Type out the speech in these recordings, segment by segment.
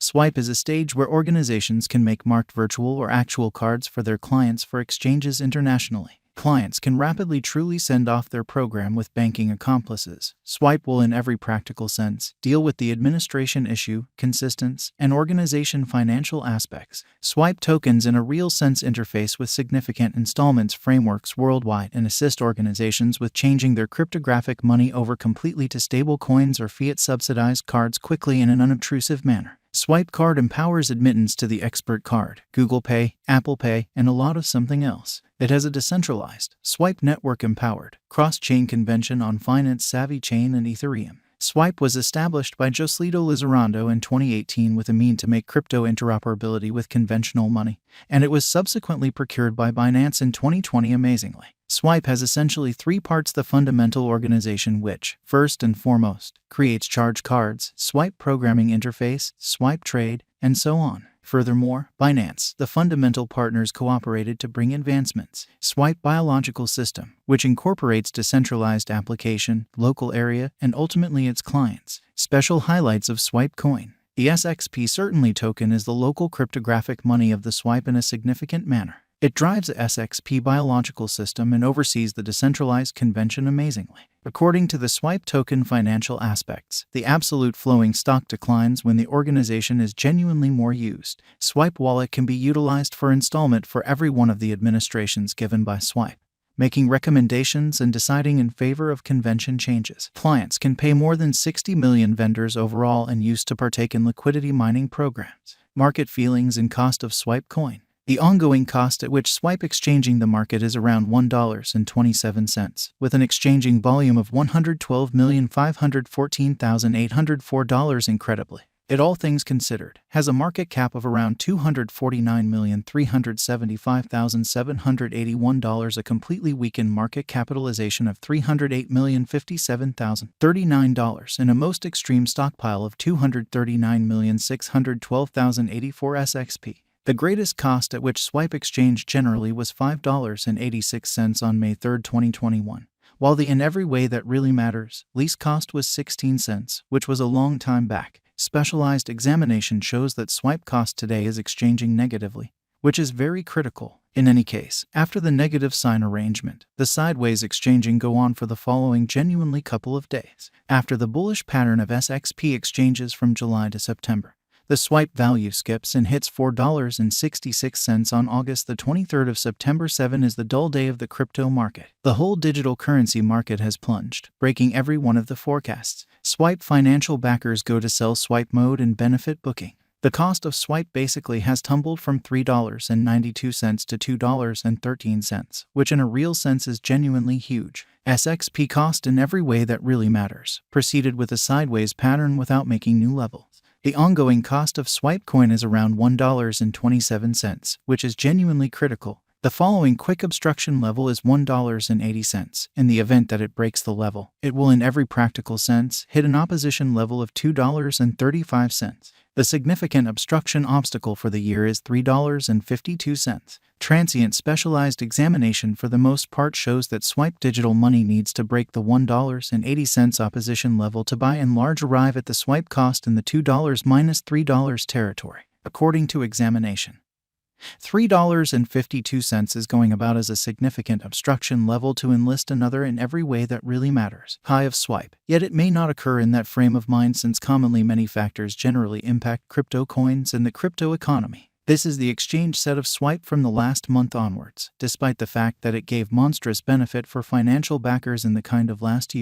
Swipe is a stage where organizations can make marked virtual or actual cards for their clients for exchanges internationally. Clients can rapidly truly send off their program with banking accomplices. Swipe will, in every practical sense, deal with the administration issue, consistency, and organization financial aspects. Swipe tokens in a real sense interface with significant installments frameworks worldwide and assist organizations with changing their cryptographic money over completely to stable coins or fiat-subsidized cards quickly in an unobtrusive manner. Swipe card empowers admittance to the expert card, Google Pay, Apple Pay, and a lot of something else. It has a decentralized, Swipe network-empowered, cross-chain convention on finance-savvy chain and Ethereum. Swipe was established by Joselito Lizarrando in 2018 with a mean to make crypto interoperability with conventional money, and it was subsequently procured by Binance in 2020 amazingly. Swipe has essentially three parts: the fundamental organization which, first and foremost, creates charge cards, Swipe programming interface, Swipe trade, and so on. Furthermore, Binance, the fundamental partners, cooperated to bring advancements. Swipe biological system, which incorporates decentralized application, local area, and ultimately its clients. Special highlights of Swipe coin. The SXP Certainly token is the local cryptographic money of the Swipe in a significant manner. It drives the SXP biological system and oversees the decentralized convention amazingly. According to the Swipe token financial aspects, the absolute flowing stock declines when the organization is genuinely more used. Swipe wallet can be utilized for installment for every one of the administrations given by Swipe, making recommendations and deciding in favor of convention changes. Clients can pay more than 60 million vendors overall and used to partake in liquidity mining programs. Market feelings and cost of Swipe coin. The ongoing cost at which Swipe exchanging the market is around $1.27, with an exchanging volume of $112,514,804 incredibly. It, all things considered, has a market cap of around $249,375,781, a completely weakened market capitalization of $308,057,039, and a most extreme stockpile of 239,612,084 SXP. The greatest cost at which Swipe exchanged generally was $5.86 on May 3, 2021, while the in every way that really matters least cost was 16 cents, which was a long time back. Specialized examination shows that Swipe cost today is exchanging negatively, which is very critical. In any case, after the negative sign arrangement, the sideways exchanging go on for the following genuinely couple of days. After the bullish pattern of SXP exchanges from July to September, the Swipe value skips and hits $4.66 on August the 23rd of September. 7 is the dull day of the crypto market. The whole digital currency market has plunged, breaking every one of the forecasts. Swipe financial backers go to sell Swipe mode and benefit booking. The cost of Swipe basically has tumbled from $3.92 to $2.13, which in a real sense is genuinely huge. SXP cost in every way that really matters proceeded with a sideways pattern without making new levels. The ongoing cost of Swipe coin is around $1.27, which is genuinely critical. The following quick obstruction level is $1.80. In the event that it breaks the level, it will in every practical sense hit an opposition level of $2.35. The significant obstruction obstacle for the year is $3.52. Transient specialized examination for the most part shows that Swipe digital money needs to break the $1.80 opposition level to by and large arrive at the Swipe cost in the $2-3 territory. According to examination, $3.52 is going about as a significant obstruction level to enlist another in every way that really matters high of Swipe. Yet it may not occur in that frame of mind since commonly many factors generally impact crypto coins and the crypto economy. This is the exchange set of Swipe from the last month onwards, despite the fact that it gave monstrous benefit for financial backers in the kind of last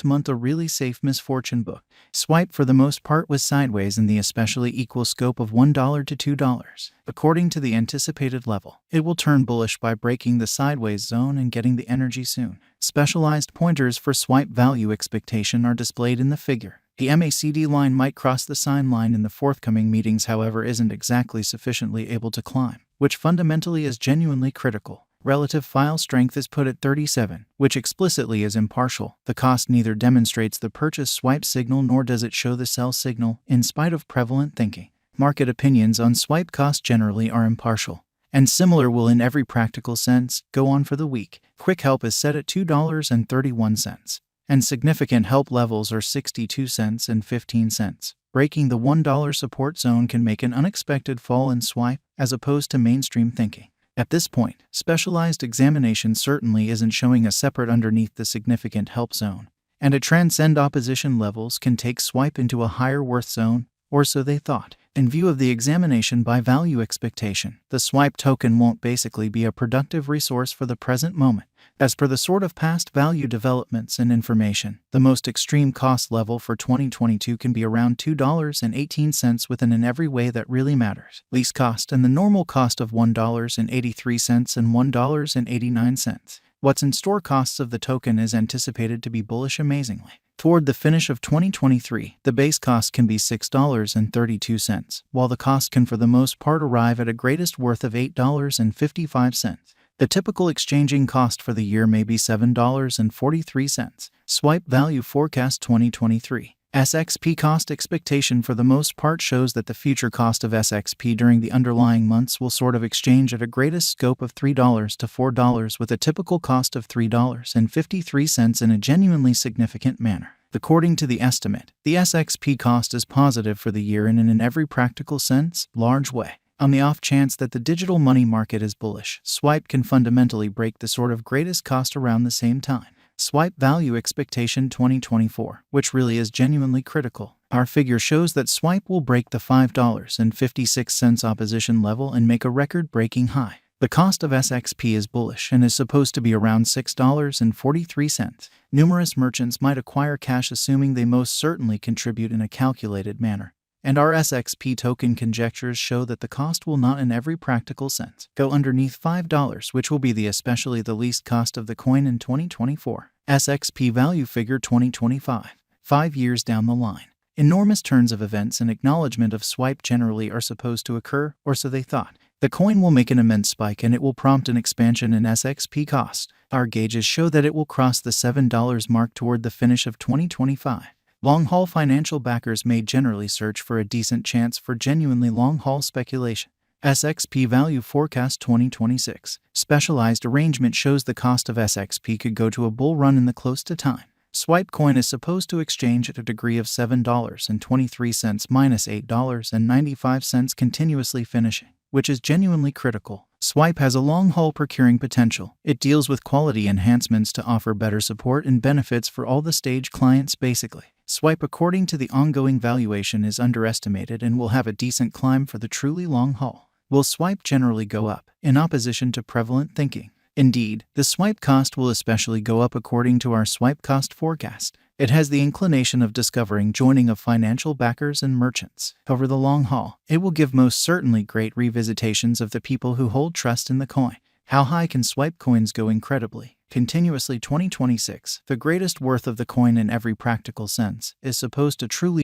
month a really safe misfortune book. Swipe for the most part was sideways in the especially equal scope of $1 to $2. According to the anticipated level, it will turn bullish by breaking the sideways zone and getting the energy soon. Specialized pointers for Swipe value expectation are displayed in the figure. The MACD line might cross the sign line in the forthcoming meetings, however isn't exactly sufficiently able to climb, which fundamentally is genuinely critical. Relative file strength is put at 37, which explicitly is impartial. The cost neither demonstrates the purchase Swipe signal nor does it show the sell signal, in spite of prevalent thinking. Market opinions on Swipe cost generally are impartial, and similar will in every practical sense go on for the week. Quick help is set at $2.31. And significant help levels are 62 cents and 15 cents. Breaking the $1 support zone can make an unexpected fall in swipe as opposed to mainstream thinking. At this point, specialized examination certainly isn't showing a separate underneath the significant help zone, and a transcend opposition levels can take swipe into a higher worth zone, or so they thought. In view of the examination by value expectation, the swipe token won't basically be a productive resource for the present moment. As per the sort of past value developments and information, the most extreme cost level for 2022 can be around $2.18 within in every way that really matters. Lease cost and the normal cost of $1.83 and $1.89. What's in store costs of the token is anticipated to be bullish amazingly. Toward the finish of 2023, the base cost can be $6.32, while the cost can for the most part arrive at a greatest worth of $8.55. The typical exchanging cost for the year may be $7.43. Swipe Value Forecast 2023. SXP cost expectation for the most part shows that the future cost of SXP during the underlying months will sort of exchange at a greatest scope of $3 to $4 with a typical cost of $3.53 in a genuinely significant manner. According to the estimate, the SXP cost is positive for the year and in every practical sense, large way. On the off chance that the digital money market is bullish, swipe can fundamentally break the sort of greatest cost around the same time. Swipe Value Expectation 2024, which really is genuinely critical. Our figure shows that swipe will break the $5.56 opposition level and make a record-breaking high. The cost of SXP is bullish and is supposed to be around $6.43. Numerous merchants might acquire cash assuming they most certainly contribute in a calculated manner. And our SXP token conjectures show that the cost will not in every practical sense go underneath $5, which will be especially the least cost of the coin in 2024. SXP Value Figure 2025. 5 years down the line. Enormous turns of events and acknowledgement of swipe generally are supposed to occur, or so they thought. The coin will make an immense spike and it will prompt an expansion in SXP cost. Our gauges show that it will cross the $7 mark toward the finish of 2025. Long-haul financial backers may generally search for a decent chance for genuinely long-haul speculation. SXP Value Forecast 2026. Specialized arrangement shows the cost of SXP could go to a bull run in the close to time. Swipe coin is supposed to exchange at a degree of $7.23 minus $8.95 continuously finishing, which is genuinely critical. Swipe has a long-haul procuring potential. It deals with quality enhancements to offer better support and benefits for all the stage clients basically. Swipe according to the ongoing valuation is underestimated and will have a decent climb for the truly long haul. Will swipe generally go up, in opposition to prevalent thinking? Indeed, the swipe cost will especially go up according to our swipe cost forecast. It has the inclination of discovering joining of financial backers and merchants. Over the long haul, it will give most certainly great revisitations of the people who hold trust in the coin. How high can swipe coins go incredibly? Continuously 2026, the greatest worth of the coin in every practical sense, is supposed to truly